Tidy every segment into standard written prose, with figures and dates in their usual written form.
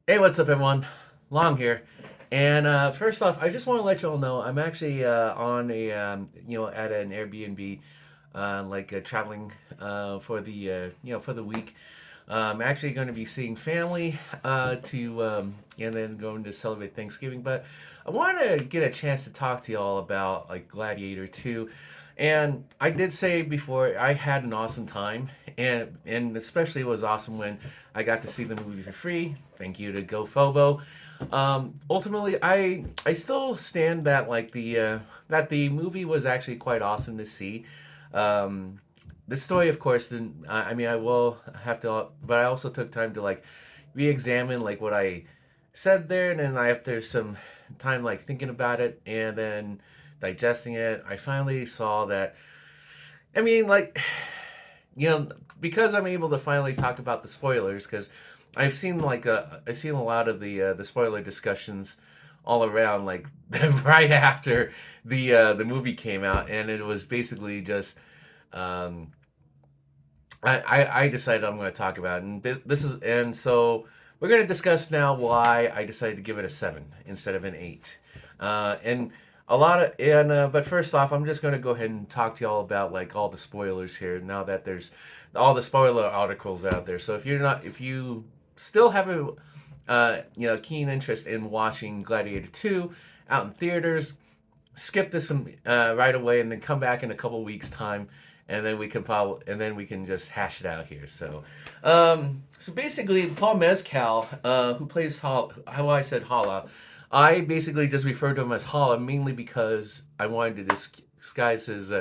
Hey, what's up, everyone? Long here. And first off, I just want to let you all know I'm actually on at an Airbnb, traveling for for the week. I'm actually going to be seeing family and then going to celebrate Thanksgiving. But I wanted to get a chance to talk to y'all about like Gladiator 2. And I did say before I had an awesome time, and especially it was awesome when I got to see the movie for free. Thank you to GoFobo. Ultimately, I still stand that that the movie was actually quite awesome to see. Um, the story, of course, didn't. I mean, I will have to, but I also took time to like re-examine like what I said there, and then after some time like thinking about it and then digesting it, I finally saw that. I mean, you know, because I'm able to finally talk about the spoilers, because I've seen a lot of the spoiler discussions all around, like right after the movie came out, and it was basically just um, I decided I'm going to talk about it, and this is and so we're going to discuss now why I decided to give it a 7 instead of an 8. And a lot of and But first off, I'm just going to go ahead and talk to y'all about like all the spoilers here now that there's all the spoiler articles out there. So if you still have a keen interest in watching Gladiator 2 out in theaters, skip this right away and then come back in a couple weeks time, and then we can just hash it out here. So basically Paul Mezcal, who plays how I said Hala, I basically just refer to him as Hala mainly because I wanted to disguise his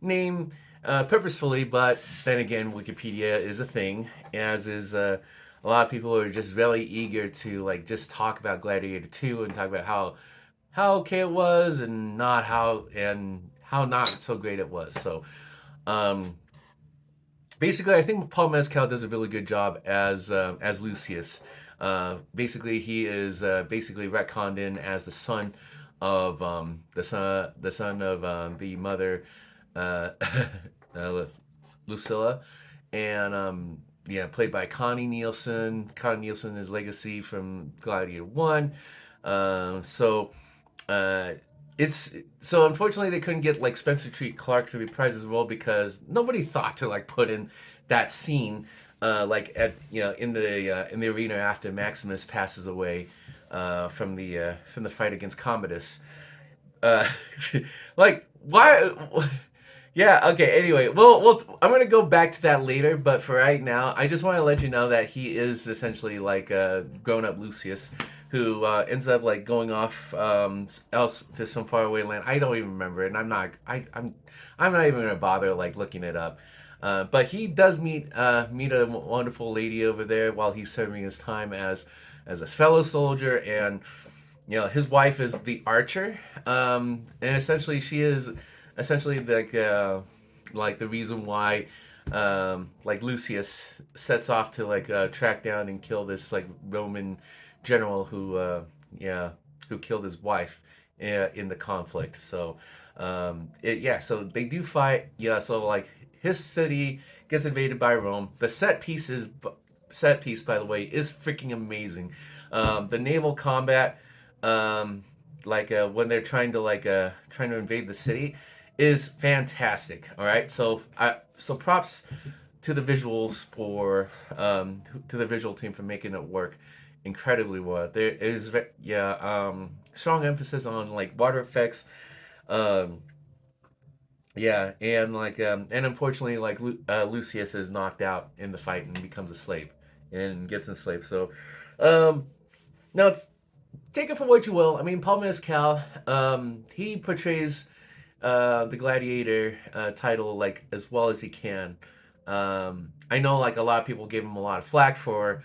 name purposefully, but then again Wikipedia is a thing, as is a lot of people are just really eager to like just talk about Gladiator 2 and talk about how okay it was and how not so great it was. Um, Basically, I think Paul Mescal does a really good job as Lucius. Basically, he is basically retconned in as the son of the son of the mother uh, uh, Lucilla, and yeah, played by Connie Nielsen. Connie Nielsen is legacy from Gladiator One. So uh, it's so unfortunately they couldn't get like Spencer Treat Clark to reprise his role because nobody thought to like put in that scene like at in the arena after Maximus passes away from the fight against Commodus. Uh, like why? Yeah. Okay. Anyway, I'm gonna go back to that later, but for right now, I just want to let you know that he is essentially like a grown-up Lucius who ends up like going off else to some faraway land. I don't even remember it, and I'm not even gonna bother like looking it up. But he does meet a wonderful lady over there while he's serving his time as a fellow soldier, and his wife is the archer, and essentially she is essentially like the reason why like Lucius sets off to like track down and kill this like Roman general yeah who killed his wife in the conflict. So they do fight. Yeah, so like his city gets invaded by Rome. The set piece, by the way, is freaking amazing. The naval combat, when they're trying to invade the city, is fantastic. All right, so props to the visuals to the visual team for making it work incredibly well. There is strong emphasis on like water effects. Um, yeah, and unfortunately, Lucius is knocked out in the fight and becomes a slave and gets enslaved. Um, Now take it for what you will. I mean, Paul Mescal, he portrays the gladiator title like as well as he can. I know like a lot of people gave him a lot of flack for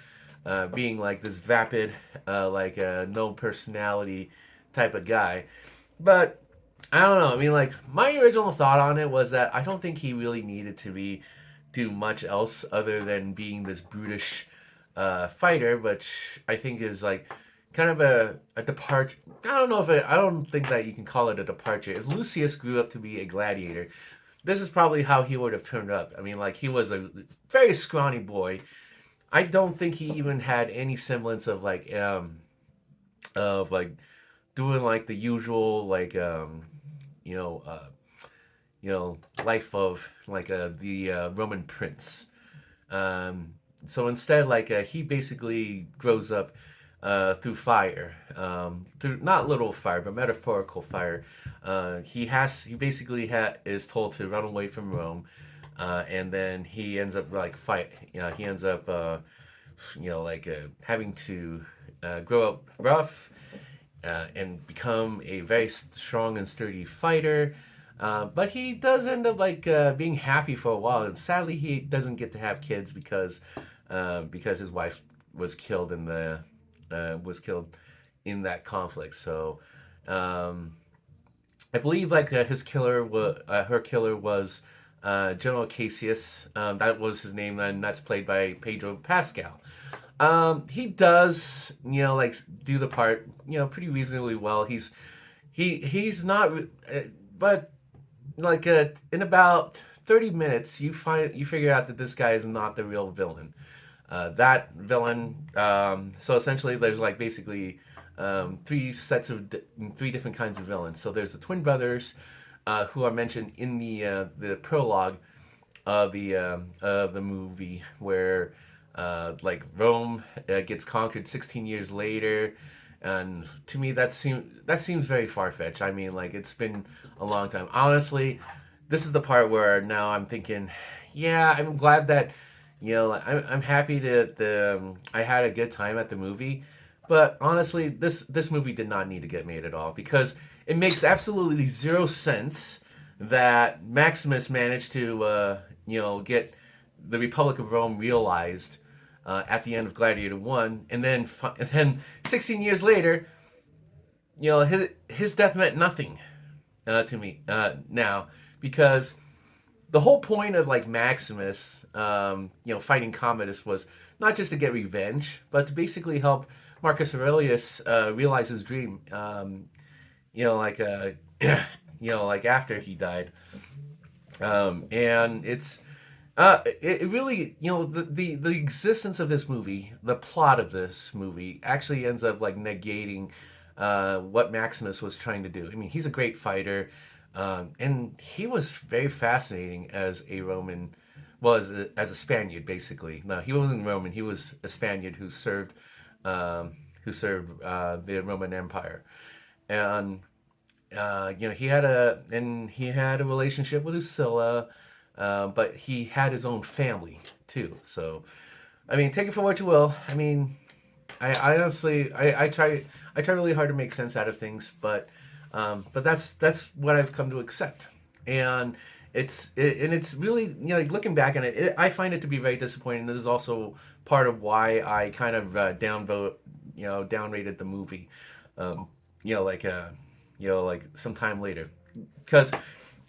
being like this vapid, no personality type of guy, but I don't know. I mean, like my original thought on it was that I don't think he really needed to be do much else other than being this brutish fighter, which I think is like kind of a departure. I don't think that you can call it a departure. If Lucius grew up to be a gladiator, this is probably how he would have turned up. I mean, like he was a very scrawny boy, I don't think he even had any semblance of like doing like the usual like you know uh you know life of like the Roman prince. Um, so instead, like he basically grows up through fire, through not literal fire, but metaphorical fire. He basically is told to run away from Rome, and then he ends up like fight. He ends up having to grow up rough and become a very strong and sturdy fighter. But he does end up being happy for a while. And sadly, he doesn't get to have kids because his wife was killed in the was killed in that conflict. So um, I believe his killer was her killer was General Cassius. That was his name, and that's played by Pedro Pascal. He does, do the part, pretty reasonably well. He's not, but in about 30 minutes, you figure out that this guy is not the real villain. That villain. So essentially, there's like basically three different kinds of villains. So there's the twin brothers, who are mentioned in the prologue of the movie, where like Rome gets conquered 16 years later, and to me that seems very far fetched. I mean, like it's been a long time. Honestly, this is the part where now I'm thinking, yeah, I'm glad that I'm happy that I had a good time at the movie, but honestly, this movie did not need to get made at all because it makes absolutely zero sense that Maximus managed to get the Republic of Rome realized at the end of Gladiator One, and then 16 years later, his death meant nothing to me now, because the whole point of like Maximus, fighting Commodus was not just to get revenge, but to basically help Marcus Aurelius realize his dream. You know, like uh, like after he died, and it really, the existence of this movie, the plot of this movie, actually ends up like negating what Maximus was trying to do. I mean, he's a great fighter, and he was very fascinating as a Roman, well, as a Spaniard, basically. No, he wasn't Roman. He was a Spaniard who served the Roman Empire, and he had a relationship with Lucilla, but he had his own family too. So, I mean, take it for what you will. I mean, I honestly, I try really hard to make sense out of things, but that's what I've come to accept, and it's really, like looking back on I find it to be very disappointing. This is also part of why I kind of downrated the movie. Um, you know, like uh, like some time later, because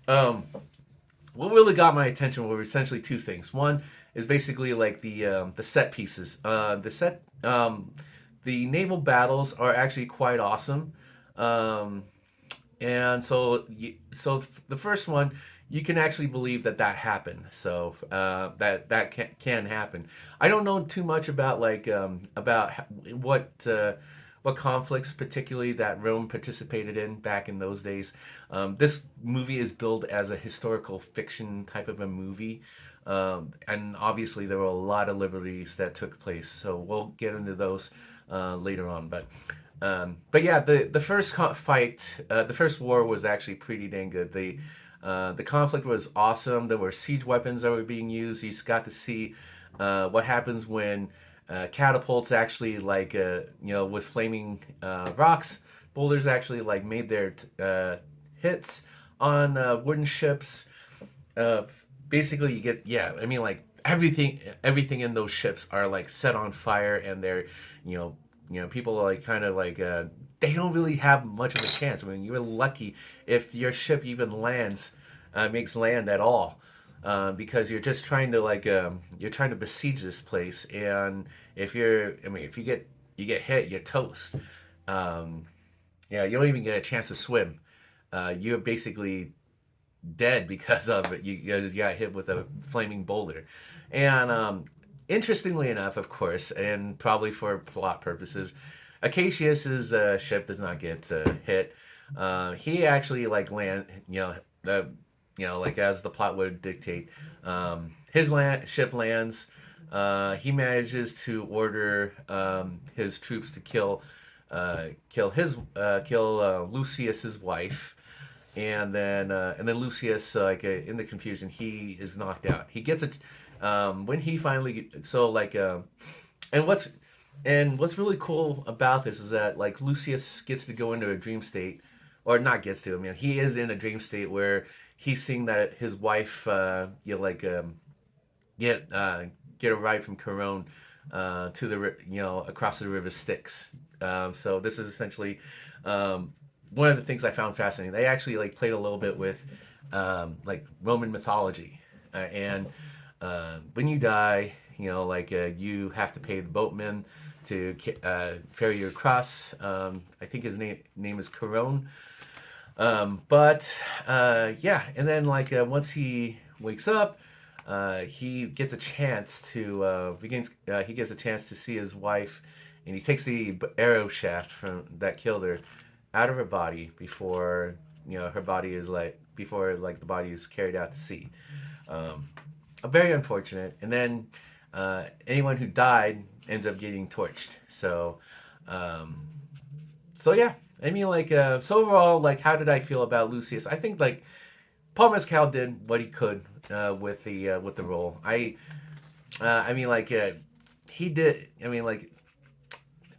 um, what really got my attention were essentially two things. One is basically like the set pieces. The naval battles are actually quite awesome. Um, and so the first one, you can actually believe that happened. So that can happen. I don't know too much about what conflicts particularly that Rome participated in back in those days. This movie is billed as a historical fiction type of a movie. And obviously there were a lot of liberties that took place. So we'll get into those later on. But yeah, the first fight, the first war was actually pretty dang good. The conflict was awesome. There were siege weapons that were being used. You just got to see what happens when catapults actually with flaming rocks, boulders actually like made their hits on wooden ships. Uh, Basically, you get, yeah. I mean, like everything in those ships are like set on fire, and they're you know people are like kind of like they don't really have much of a chance. I mean, you're lucky if your ship even makes land at all, because you're just trying to you're trying to besiege this place, and if you get hit, you're toast. Um, yeah, you don't even get a chance to swim. You're basically dead because of it. You got hit with a flaming boulder, and interestingly enough, of course, and probably for plot purposes, Acacius's ship does not get hit. He actually like land, uh, like as the plot would dictate. His ship lands. He manages to order his troops to kill Lucius's wife, and then Lucius, in the confusion, he is knocked out. He gets a when he finally so like and what's really cool about this is that like Lucius gets to go into a dream state, or not gets to. I mean, he is in a dream state where he's seeing that his wife, get get a ride from Corone to across the river Styx. So this is essentially one of the things I found fascinating. They actually like played a little bit with like Roman mythology, and when you die, you have to pay the boatman to ferry you across. I think his name is Corone. But yeah, and then once he wakes up, he gets a chance to he gets a chance to see his wife, and he takes the arrow shaft from that killed her out of her body before her body is before the body is carried out to sea. Um, Very unfortunate. And then anyone who died ends up getting torched. Um, so yeah, I mean, so overall, how did I feel about Lucius? I think Paul Mescal did what he could with the role. I mean, he did. I mean,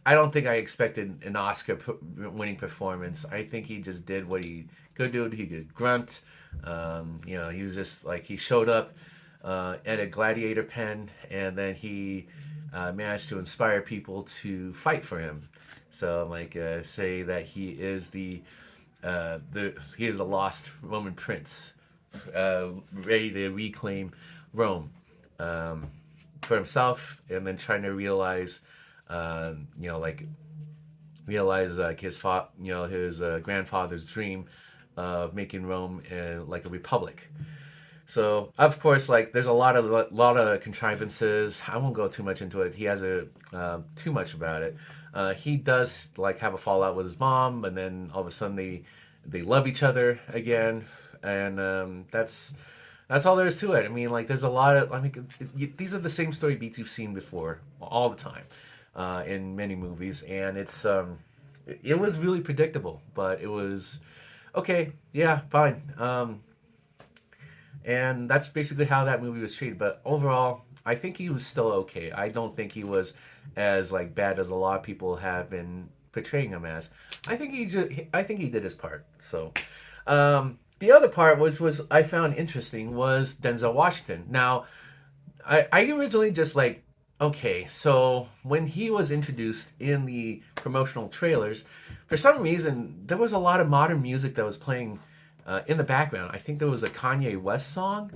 I don't think I expected an Oscar winning performance. I think he just did what he could do. He did grunt. He was just he showed up at a Gladiator pen, and then he managed to inspire people to fight for him. So say that he is the lost Roman prince, ready to reclaim Rome for himself, and then trying to realize, you know, like his grandfather's dream of making Rome like a republic. So of course, there's a lot of contrivances. I won't go too much into it. He has a too much about it. He does have a fallout with his mom, and then all of a sudden they love each other again, and that's all there is to it. I mean, there's a lot of. I mean, these are the same story beats you've seen before all the time in many movies, and it was really predictable, but it was okay. Yeah, fine. And that's basically how that movie was treated. But overall, I think he was still okay. I don't think he was as bad as a lot of people have been portraying him as. I think he did his part. So, the other part, which was I found interesting, was Denzel Washington. Now, I originally just okay, so when he was introduced in the promotional trailers, for some reason there was a lot of modern music that was playing in the background. I think there was a Kanye West song,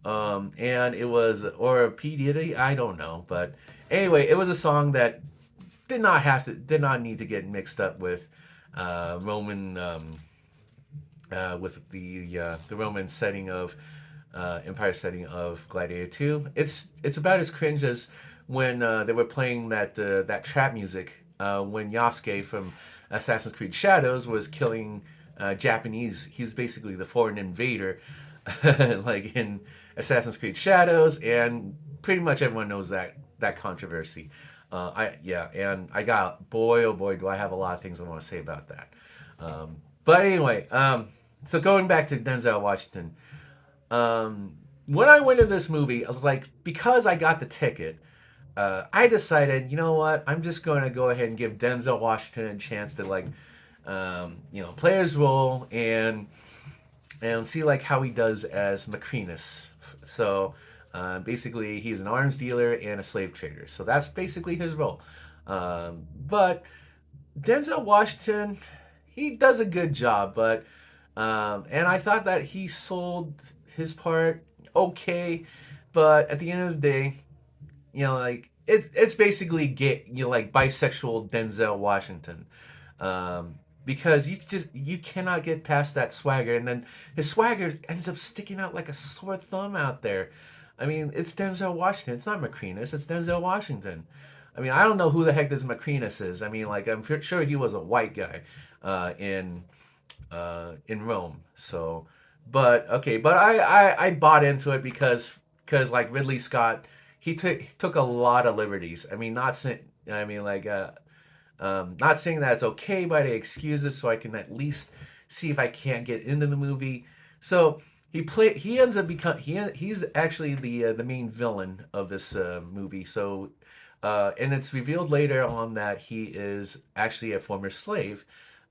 and it was or a P Diddy. I don't know, but anyway, it was a song that did not need to get mixed up with Roman with the Roman setting of Empire setting of Gladiator 2. It's about as cringe as when they were playing that trap music when Yasuke from Assassin's Creed Shadows was killing Japanese. He was basically the foreign invader, in Assassin's Creed Shadows, and pretty much everyone knows that controversy. And I got boy oh boy do I have a lot of things I want to say about that. But anyway, so going back to Denzel Washington, when I went to this movie, I was because I got the ticket, I decided, you know what, I'm just going to go ahead and give Denzel Washington a chance to play his role and see how he does as Macrinus. So basically, he's an arms dealer and a slave trader. So that's basically his role. But Denzel Washington, he does a good job, but and I thought that he sold his part okay, but at the end of the day, it's basically gay, bisexual Denzel Washington, because you cannot get past that swagger, and then his swagger ends up sticking out like a sore thumb out there. I mean, it's Denzel Washington. It's not Macrinus. It's Denzel Washington. I mean, I don't know who the heck this Macrinus is. I mean, like, I'm sure he was a white guy in Rome. So, but okay, but I bought into it because like Ridley Scott, he took a lot of liberties. I mean, not saying I mean like not saying that it's okay, but I excuse it so I can at least see if I can't get into the movie. So he ends up he's actually the main villain of this movie. So and it's revealed later on that he is actually a former slave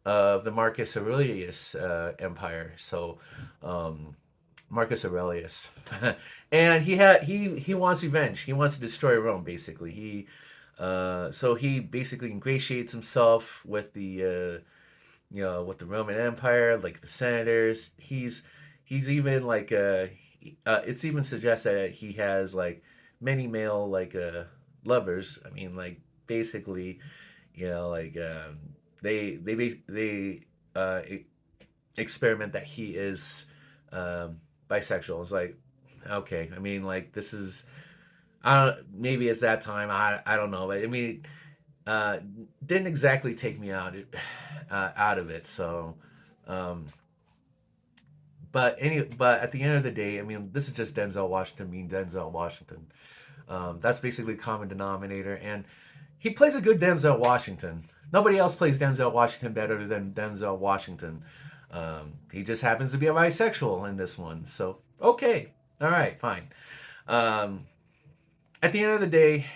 of the Marcus Aurelius Empire. So um, Marcus Aurelius, and he wants revenge. He wants to destroy Rome. Basically, so he basically ingratiates himself with the with the Roman Empire, like the senators. He's even like it's even suggested that he has like many male like lovers. I mean, like basically, like they experiment that he is bisexual. It's like okay, I mean, like this is I don't maybe it's that time. I don't know, but I mean uh, didn't exactly take me out of it. So, um, but at the end of the day, I mean, this is just Denzel Washington being Denzel Washington. That's basically the common denominator, and he plays a good Denzel Washington. Nobody else plays Denzel Washington better than Denzel Washington. He just happens to be a bisexual in this one. So okay, all right, fine. Um, at the end of the day,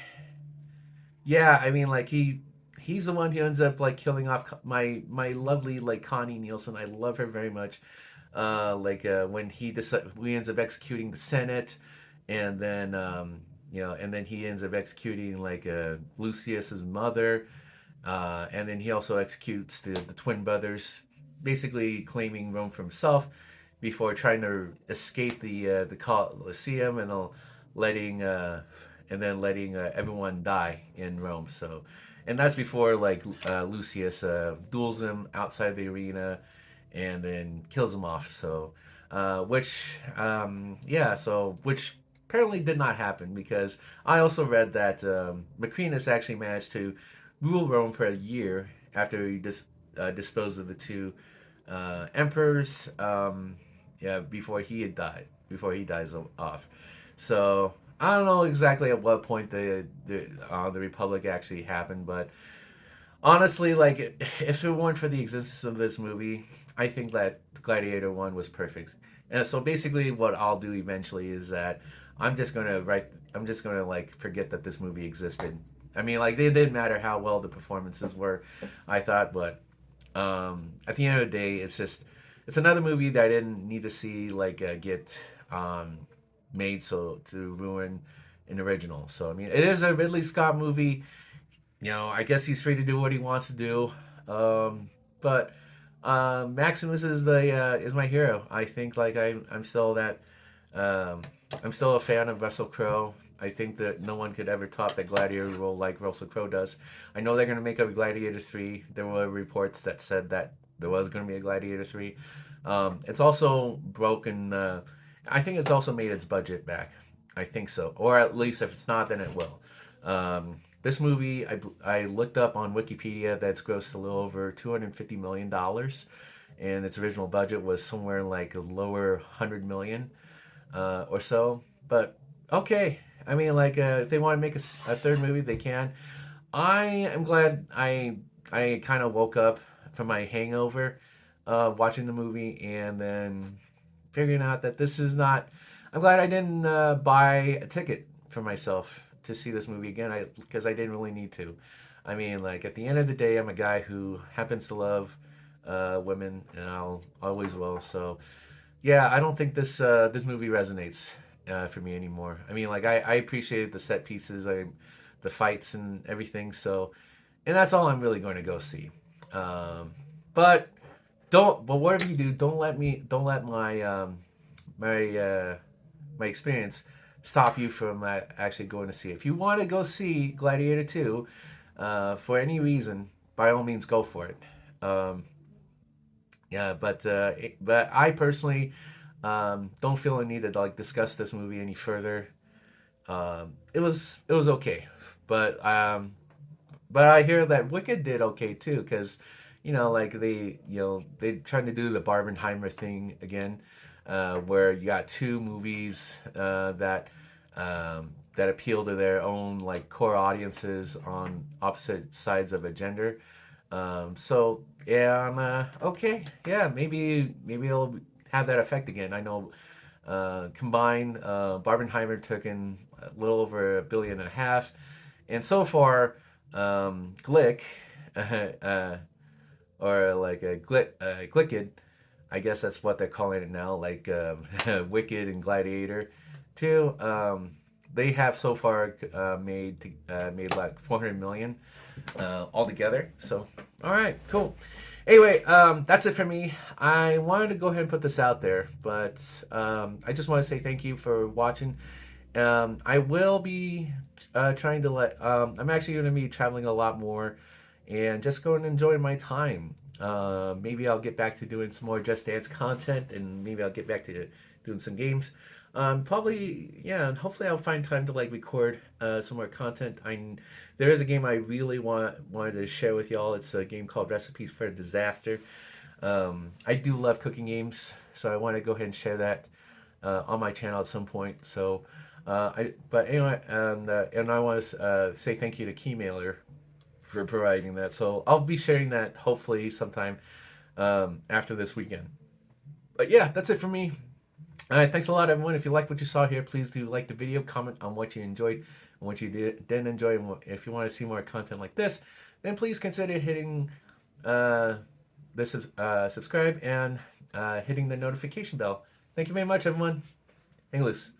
yeah, I mean, like he's the one who ends up like killing off my lovely like Connie Nielsen. I love her very much. When he ends up executing the Senate, and then and then he ends up executing like Lucius's mother, and then he also executes the twin brothers, basically claiming Rome for himself before trying to escape the Colosseum and letting letting everyone die in Rome. So, and that's before like Lucius duels him outside the arena and then kills him off. So, which apparently did not happen because I also read that Macrinus actually managed to rule Rome for a year after he disposed of the two emperors. Yeah, before he dies off. So I don't know exactly at what point the Republic actually happened, but honestly, like if it weren't for the existence of this movie, I think that Gladiator One was perfect. And so basically, what I'll do eventually is that I'm just gonna like forget that this movie existed. I mean, like it didn't matter how well the performances were, I thought, but at the end of the day, it's another movie that I didn't need to see like get um, made so to ruin an original. So I mean, it is a Ridley Scott movie. I guess he's free to do what he wants to do. But Maximus is my hero. I think like I'm still that um, I'm still a fan of Russell Crowe. I think that no one could ever top that Gladiator role like Russell Crowe does. I know they're going to make a Gladiator 3. There were reports that said that there was going to be a Gladiator 3. It's also broken. I think it's also made its budget back. I think so. Or at least if it's not, then it will. This movie, I looked up on Wikipedia that's grossed a little over $250 million, and its original budget was somewhere like a lower 100 million or so. But okay, I mean, like if they want to make a third movie, they can. I am glad I kind of woke up from my hangover watching the movie and then figuring out that this is not. I'm glad I didn't buy a ticket for myself to see this movie again. Because I didn't really need to. I mean, like at the end of the day, I'm a guy who happens to love women, and I'll always will. So yeah, I don't think this movie resonates for me anymore. I mean, like I appreciated the set pieces, the fights and everything. So, and that's all I'm really going to go see. Um, but but whatever you do, don't let my my experience stop you from actually going to see it. If you want to go see Gladiator 2 for any reason, by all means, go for it. Um, yeah, but I personally don't feel a need to like discuss this movie any further. it was okay, but I hear that Wicked did okay too, because like they trying to do the Barbenheimer thing again, where you got two movies that appeal to their own like core audiences on opposite sides of a gender. So yeah, I'm okay. Yeah, maybe it'll have that effect again. I know combined, Barbenheimer took in a little over 1.5 billion, and so far, Glick, uh, or like a Glicked, I guess that's what they're calling it now, like Wicked and Gladiator, too. They have so far made like 400 million altogether. So, all right, cool. Anyway, that's it for me. I wanted to go ahead and put this out there, but I just want to say thank you for watching. I will be trying to let. I'm actually going to be traveling a lot more, and just going and enjoying my time. Maybe I'll get back to doing some more Just Dance content, and maybe I'll get back to doing some games. Probably, yeah. And hopefully, I'll find time to like record some more content. There is a game I really wanted to share with y'all. It's a game called Recipes for Disaster. I do love cooking games, so I want to go ahead and share that on my channel at some point. So, but anyway, and I want to say thank you to Keymailer for providing that. So I'll be sharing that hopefully sometime after this weekend. But yeah, that's it for me. All right, thanks a lot, everyone. If you like what you saw here, please do like the video, comment on what you enjoyed and what you didn't enjoy. And if you want to see more content like this, then please consider hitting uh, subscribe and hitting the notification bell. Thank you very much, everyone. Hang loose.